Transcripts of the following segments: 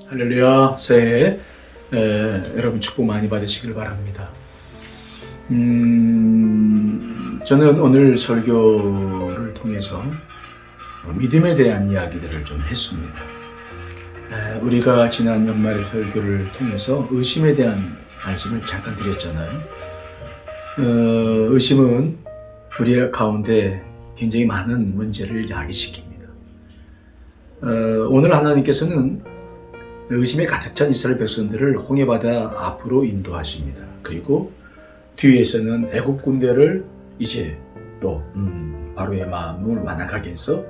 할렐루야. 새해 여러분 축복 많이 받으시길 바랍니다. 저는 오늘 설교를 통해서 믿음에 대한 이야기들을 좀 했습니다. 우리가 지난 연말의 설교를 통해서 의심에 대한 말씀을 잠깐 드렸잖아요. 의심은 우리 가운데 굉장히 많은 문제를 야기시킵니다. 오늘 하나님께서는 의심에 가득 찬 이스라엘 백성들을 홍해바다 앞으로 인도하십니다. 그리고 뒤에서는 애국 군대를 이제 또 바로의 마음을 완악하게 해서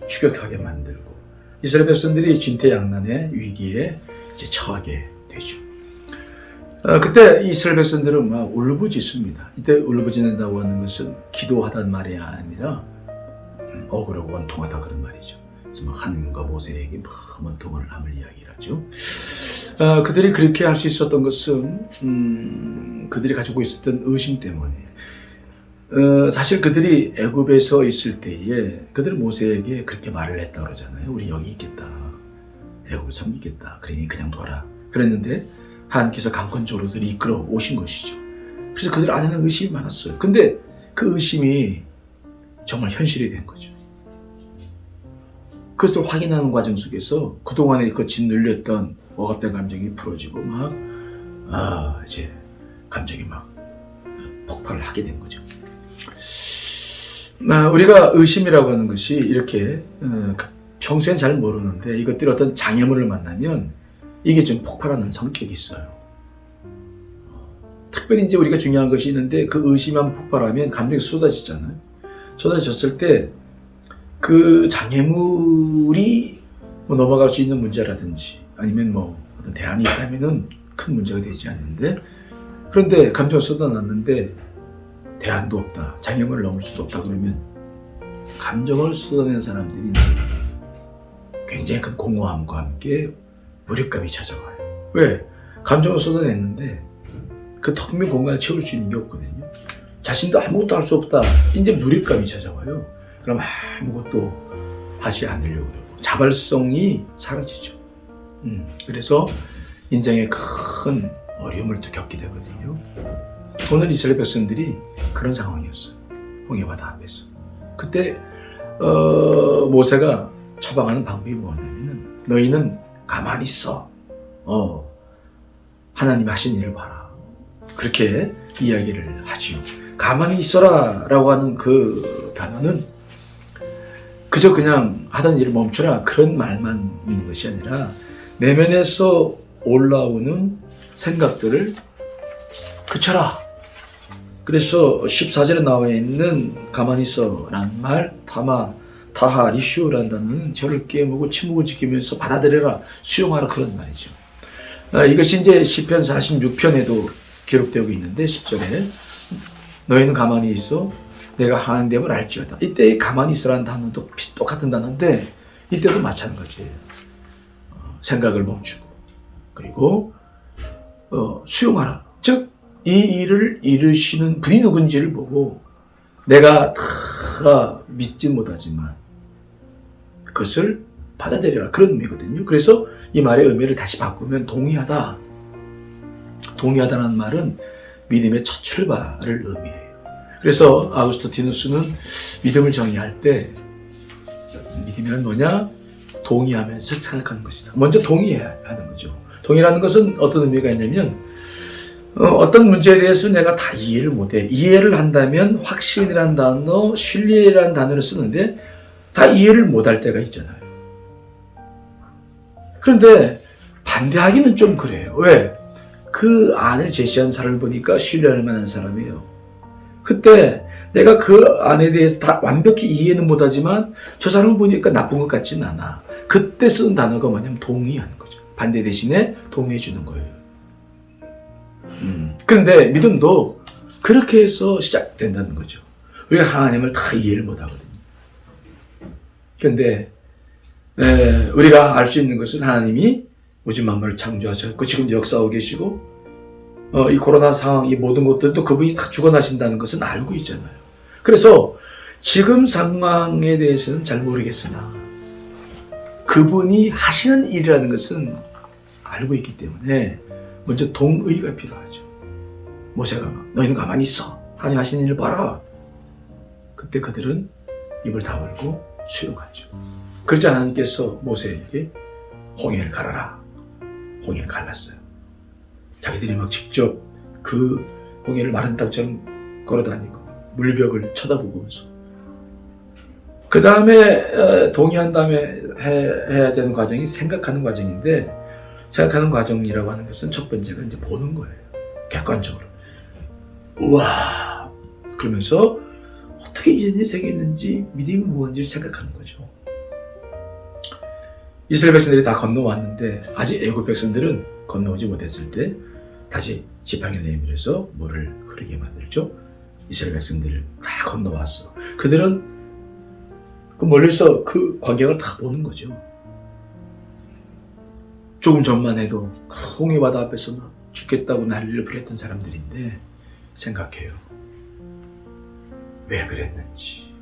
추격하게 만들고 이스라엘 백성들이 진퇴양난의 위기에 이제 처하게 되죠. 그때 이스라엘 백성들은 막 울부짖습니다. 이때 울부짖는다고 하는 것은 기도하단 말이 아니라 억울하고 원통하다 그런 말이죠. 그래서 하나님과 모세에게 원통을 함을 이야기하죠. 그들이 그렇게 할 수 있었던 것은 그들이 가지고 있었던 의심 때문에. 사실 그들이 애굽에서 있을 때에 그들은 모세에게 그렇게 말을 했다 그러잖아요. 우리 여기 있겠다. 애굽을 섬기겠다. 그러니 그냥 둬라. 그랬는데 하나님께서 강권적으로 그들이 이끌어 오신 것이죠. 그래서 그들 안에는 의심이 많았어요. 근데 그 의심이 정말 현실이 된 거죠. 그것을 확인하는 과정 속에서 그동안에 그 짓눌렸던 억압된 감정이 풀어지고 이제 감정이 막 폭발을 하게 된 거죠. 우리가 의심이라고 하는 것이 이렇게 평소엔 잘 모르는데 이것들이 어떤 장애물을 만나면 이게 좀 폭발하는 성격이 있어요. 특별히 이제 우리가 중요한 것이 있는데 그 의심이 한번 폭발하면 감정이 쏟아지잖아요. 쏟아졌을 때 그 장애물이 넘어갈 수 있는 문제라든지 아니면 어떤 대안이 있다면은 큰 문제가 되지 않는데, 그런데 감정을 쏟아놨는데 대안도 없다, 장애물을 넘을 수도 없다 그러면 감정을 쏟아내는 사람들이 이제 굉장히 큰 공허함과 함께 무력감이 찾아와요. 왜? 감정을 쏟아냈는데 그 텅 빈 공간을 채울 수 있는 게 없거든요. 자신도 아무것도 할 수 없다. 이제 무력감이 찾아와요. 그럼 아무것도 하지 않으려고 그러고 자발성이 사라지죠. 그래서 인생에 큰 어려움을 또 겪게 되거든요. 오늘 이스라엘 백성들이 그런 상황이었어요. 홍해바다 앞에서. 그때 모세가 처방하는 방법이 뭐냐면 너희는 가만히 있어. 하나님 하신 일을 봐라. 그렇게 이야기를 하지요. 가만히 있어라 라고 하는 그 단어는 그저 그냥 하던 일을 멈춰라 그런 말만 있는 것이 아니라 내면에서 올라오는 생각들을 그쳐라. 그래서 14절에 나와 있는 가만히 있어 라는 말, 타하, 리슈라는 단어는 저를 깨우고 침묵을 지키면서 받아들여라, 수용하라 그런 말이죠. 이것이 이제 시편 46편에도 기록되고 있는데 10절에 너희는 가만히 있어 내가 하나님 됨을 알지어다. 이때 가만히 있으라는 단어도 똑같은 단어인데 이때도 마찬가지예요. 생각을 멈추고 그리고 수용하라. 즉 이 일을 이루시는 분이 누군지를 보고 내가 다 믿지 못하지만 그것을 받아들여라 그런 의미거든요. 그래서 이 말의 의미를 다시 바꾸면 동의하다. 동의하다는 말은 믿음의 첫 출발을 의미해요. 그래서 아우구스티누스는 믿음을 정의할 때 믿음이란 뭐냐? 동의하면서 생각하는 것이다. 먼저 동의해야 하는 거죠. 동의라는 것은 어떤 의미가 있냐면 어떤 문제에 대해서 내가 다 이해를 못해. 이해를 한다면 확신이라는 단어, 신뢰라는 단어를 쓰는데 다 이해를 못할 때가 있잖아요. 그런데 반대하기는 좀 그래요. 왜? 그 안을 제시한 사람을 보니까 신뢰할 만한 사람이에요. 그때 내가 그 안에 대해서 다 완벽히 이해는 못하지만 저 사람을 보니까 나쁜 것 같지는 않아. 그때 쓰는 단어가 뭐냐면 동의하는 거죠. 반대 대신에 동의해 주는 거예요. 그런데 믿음도 그렇게 해서 시작된다는 거죠. 우리가 하나님을 다 이해를 못하거든요. 그런데 우리가 알 수 있는 것은 하나님이 우주 만물을 창조하셨고 지금도 역사하고 계시고 이 코로나 상황, 이 모든 것들도 그분이 다 죽어나신다는 것은 알고 있잖아요. 그래서 지금 상황에 대해서는 잘 모르겠으나 그분이 하시는 일이라는 것은 알고 있기 때문에 먼저 동의가 필요하죠. 모세가 막 너희는 가만히 있어. 하나님 하시는 일을 봐라. 그때 그들은 입을 다물고 수용하죠. 그러자 하나님께서 모세에게 홍해를 갈아라. 홍해를 갈랐어요. 자기들이 막 직접 그 홍해를 마른 땅처럼 걸어다니고 물벽을 쳐다보면서 그 다음에 동의한 다음에 해야 되는 과정이 생각하는 과정인데, 생각하는 과정이라고 하는 것은 첫 번째가 이제 보는 거예요. 객관적으로. 우와! 그러면서 어떻게 이런 세계에 있는지, 믿음이 무엇인지 생각하는 거죠. 이스라엘 백성들이 다 건너왔는데 아직 애굽 백성들은 건너오지 못했을 때 다시 지팡이를 내밀어서 물을 흐르게 만들죠. 이스라엘 백성들을 다 건너왔어. 그들은 그 멀리서 그 광경을 다 보는 거죠. 조금 전만 해도 홍해 바다 앞에서 막 죽겠다고 난리를 부렸던 사람들인데 생각해요. 왜 그랬는지.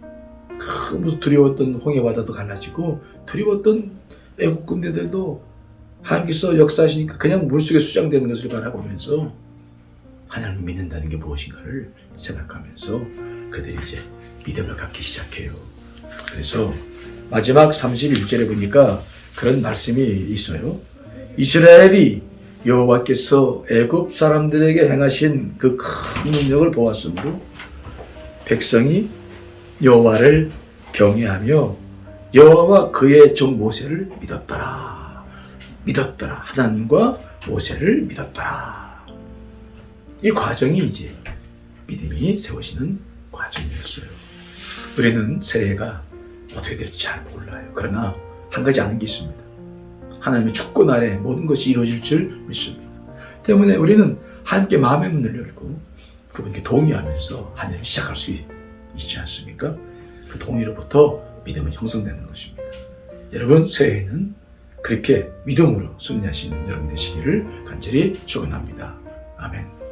너무 두려웠던 홍해 바다도 갈라지고 두려웠던 애국 군대들도 하나님께서 역사하시니까 그냥 물속에 수장되는 것을 바라보면서 하나님을 믿는다는 게 무엇인가를 생각하면서 그들이 이제 믿음을 갖기 시작해요. 그래서 마지막 31절에 보니까 그런 말씀이 있어요. 이스라엘이 여호와께서 애굽 사람들에게 행하신 그 큰 능력을 보았으므로 백성이 여호와를 경외하며 여호와와 그의 종 모세를 믿었더라. 하나님과 모세를 믿었더라. 이 과정이 이제 믿음이 세워지는 과정이었어요. 우리는 새해가 어떻게 될지 잘 몰라요. 그러나 한 가지 아는 게 있습니다. 하나님의 주권 아래 모든 것이 이루어질 줄 믿습니다. 때문에 우리는 하나님께 마음의 문을 열고 그분께 동의하면서 한 해를 시작할 수 있지 않습니까? 그 동의로부터 믿음은 형성되는 것입니다. 여러분, 새해에는 그렇게 믿음으로 승리하시는 여러분 되시기를 간절히 축원합니다. 아멘.